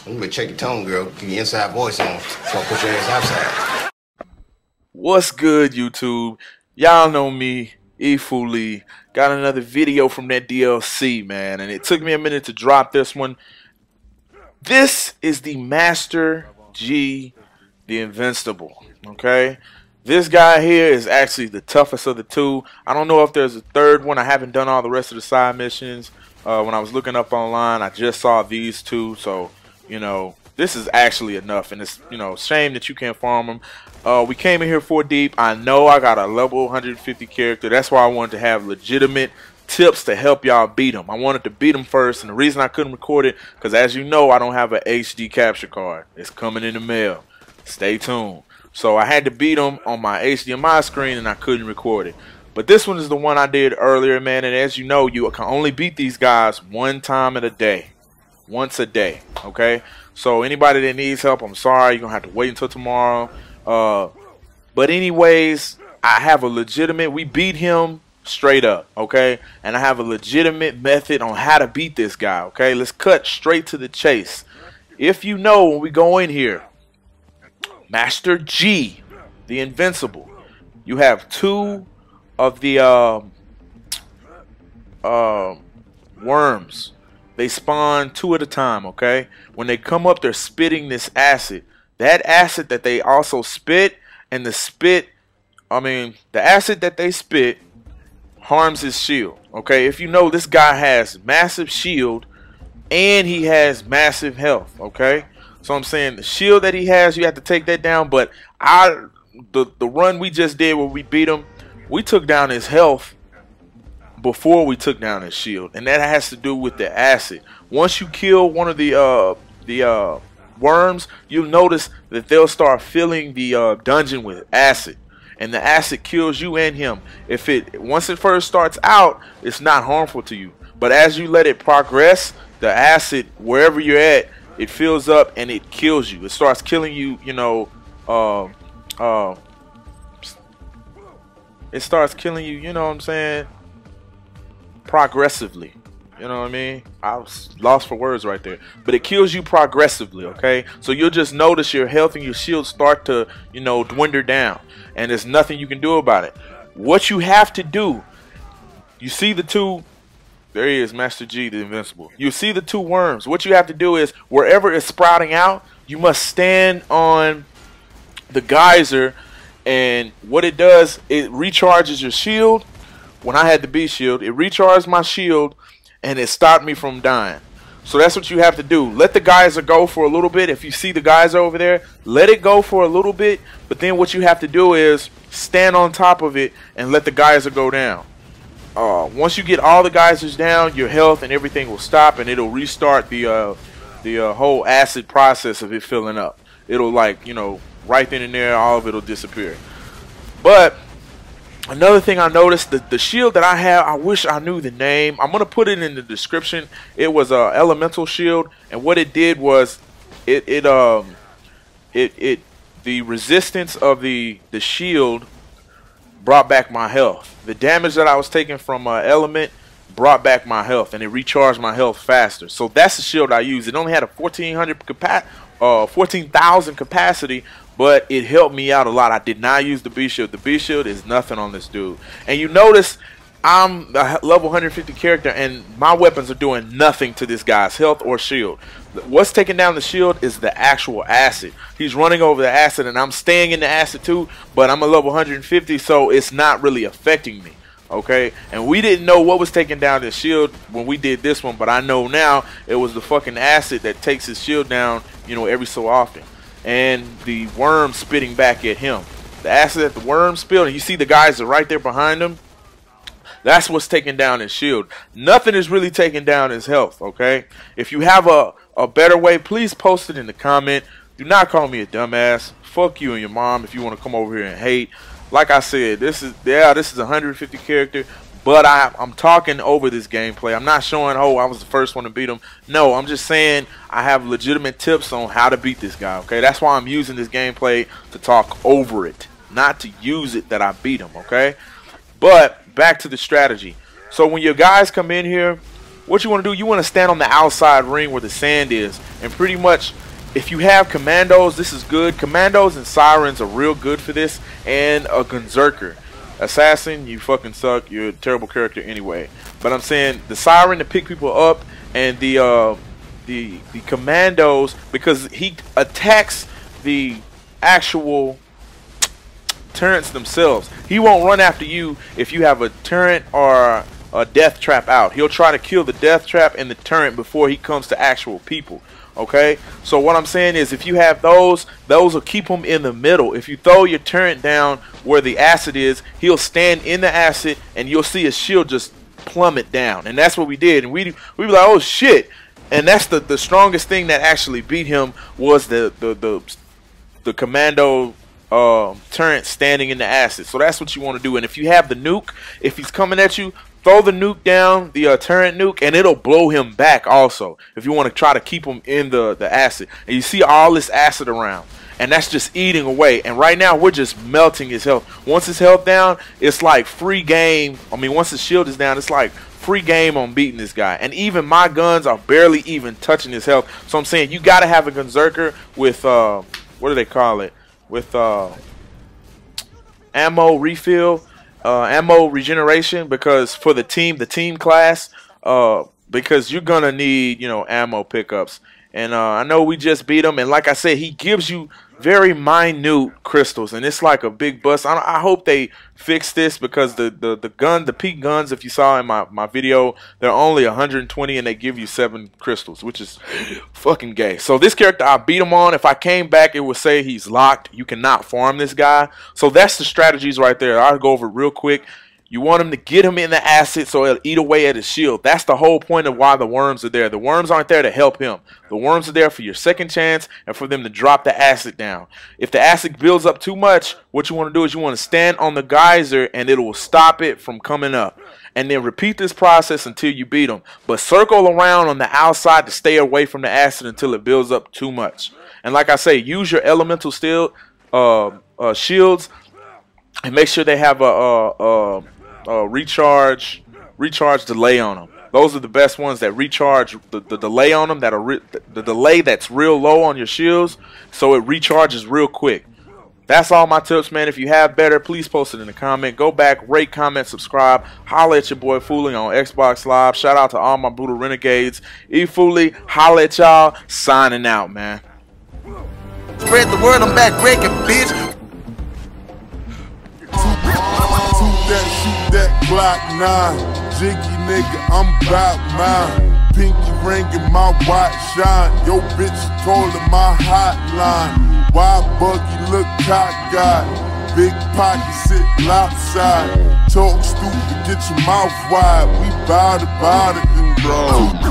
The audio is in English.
You better check your tone, girl. Get your inside voice on. So I'll put your ass outside. What's good, YouTube? Y'all know me, E-Fooly. Got another video from that DLC, man, and it took me a minute to drop this one. This is the Master G, the Invincible, okay? This guy here is actually the toughest of the two. I don't know if there's a third one. I haven't done all the rest of the side missions. When I was looking up online, I just saw these two, so, you know, this is actually enough, and it's, you know, shame that you can't farm them. We came in here 4 deep. I know I got a level 150 character. That's why I wanted to have legitimate tips to help y'all beat them. I wanted to beat them first, and the reason I couldn't record it, because as you know, I don't have an HD capture card. It's coming in the mail. Stay tuned. So I had to beat them on my HDMI screen, and I couldn't record it. But this one is the one I did earlier, man, and as you know, you can only beat these guys one time in a day. Once a day, okay? So anybody that needs help, I'm sorry, you're going to have to wait until tomorrow. But anyways, I have a legitimate, we beat him straight up, okay? And I have a legitimate method on how to beat this guy, okay? Let's cut straight to the chase. If you know, when we go in here, Master G, the Invincible, you have 2 of the worms. They spawn 2 at a time, okay? When they come up, they're spitting this acid. That acid that they also spit, and the acid that they spit harms his shield, okay? If you know, this guy has massive shield and he has massive health, okay? So I'm saying the shield that he has, you have to take that down, but the run we just did where we beat him, we took down his health before we took down his shield, and that has to do with the acid. Once you kill one of the worms, you'll notice that they'll start filling the dungeon with acid, and the acid kills you and him. Once it first starts out, it's not harmful to you, but as you let it progress, the acid, wherever you're at, it fills up and it kills you. It starts killing you, you know, it starts killing you, you know what I'm saying, progressively. You know what I mean? I was lost for words right there. But it kills you progressively, okay? So you'll just notice your health and your shield start to, you know, dwindle down. And there's nothing you can do about it. What you have to do, you see the 2, there he is, Master G, the Invincible. You see the 2 worms. What you have to do is, wherever it's sprouting out, you must stand on the geyser. And what it does, it recharges your shield. When I had the B shield, it recharged my shield and it stopped me from dying. So that's what you have to do. Let the geyser go for a little bit. If you see the geyser over there, let it go for a little bit. But then what you have to do is stand on top of it and let the geyser go down. Once you get all the geysers down, your health and everything will stop, and it'll restart the whole acid process of it filling up. It'll, like, you know, right then and there, all of it will disappear. But another thing I noticed, the shield that I have, I wish I knew the name. I'm gonna put it in the description. It was a elemental shield, and what it did was the resistance of the shield brought back my health. The damage that I was taking from element brought back my health, and it recharged my health faster. So that's the shield I use. It only had a 14,000 capacity, but it helped me out a lot. I did not use the B shield. The B shield is nothing on this dude. And you notice I'm a level 150 character, and my weapons are doing nothing to this guy's health or shield. What's taking down the shield is the actual acid. He's running over the acid, and I'm staying in the acid too, but I'm a level 150, so it's not really affecting me. Okay, and we didn't know what was taking down his shield when we did this one, but I know now it was the fucking acid that takes his shield down, you know, every so often, and the worm spitting back at him. The acid that the worm spilled, and you see the guys are right there behind him. That's what's taking down his shield. Nothing is really taking down his health. Okay, if you have a better way, please post it in the comment. Do not call me a dumbass. Fuck you and your mom if you want to come over here and hate. Like I said, this is a 150 character, but I'm talking over this gameplay. I'm not showing, oh, I was the first one to beat him. No, I'm just saying I have legitimate tips on how to beat this guy, okay? That's why I'm using this gameplay, to talk over it, not to use it that I beat him, okay? But back to the strategy. So when your guys come in here, what you want to do, you want to stand on the outside ring where the sand is, and pretty much if you have commandos, this is good. Commandos and sirens are real good for this, and a berserker. Assassin, you fucking suck. You're a terrible character anyway. But I'm saying the siren to pick people up, and the commandos, because he attacks the actual turrets themselves. He won't run after you if you have a turret or a death trap out. He'll try to kill the death trap and the turret before he comes to actual people. Okay, so what I'm saying is, if you have those will keep him in the middle. If you throw your turret down where the acid is, he'll stand in the acid, and you'll see his shield just plummet down. And that's what we did. And we be like, oh shit. And that's the strongest thing that actually beat him, was the commando turret standing in the acid. So that's what you want to do. And if you have the nuke, if he's coming at you, throw the nuke down, the turret nuke, and it'll blow him back also, if you want to try to keep him in the acid. And you see all this acid around, and that's just eating away. And right now we're just melting his health. Once his health down, it's like free game. I mean, once his shield is down, it's like free game on beating this guy. And even my guns are barely even touching his health. So I'm saying you got to have a berserker with what do they call it, with ammo refill, ammo regeneration, because for the team class, because you're gonna need, you know, ammo pickups. And I know we just beat him, and like I said, he gives you very minute crystals, and it's like a big bust. I hope they fix this, because the peak guns, if you saw in my video, they're only 120, and they give you 7 crystals, which is fucking gay. So this character, I beat him on. If I came back, it would say he's locked. You cannot farm this guy. So that's the strategies right there. I'll go over it real quick. You want him to get him in the acid so it'll eat away at his shield. That's the whole point of why the worms are there. The worms aren't there to help him. The worms are there for your second chance and for them to drop the acid down. If the acid builds up too much, what you want to do is you want to stand on the geyser, and it will stop it from coming up. And then repeat this process until you beat him. But circle around on the outside to stay away from the acid until it builds up too much. And like I say, use your elemental steel shields, and make sure they have a recharge delay on them. Those are the best ones that recharge the delay on them, that are the delay that's real low on your shields, so it recharges real quick. That's all my tips, man. If you have better, please post it in the comment. Go back, rate, comment, subscribe. Holla at your boy Fooly on Xbox Live. Shout out to all my brutal renegades. Fooly, holla at y'all. Signing out, man. Spread the word, I'm back breaking, bitch. Shoot that Glock 9, jiggy nigga, I'm bout mine. Pinky ring in my watch shine, yo bitch calling my hotline. Wild buggy look cockeyed, big pocket sit outside. Talk stupid, get your mouth wide, we bout it and roll.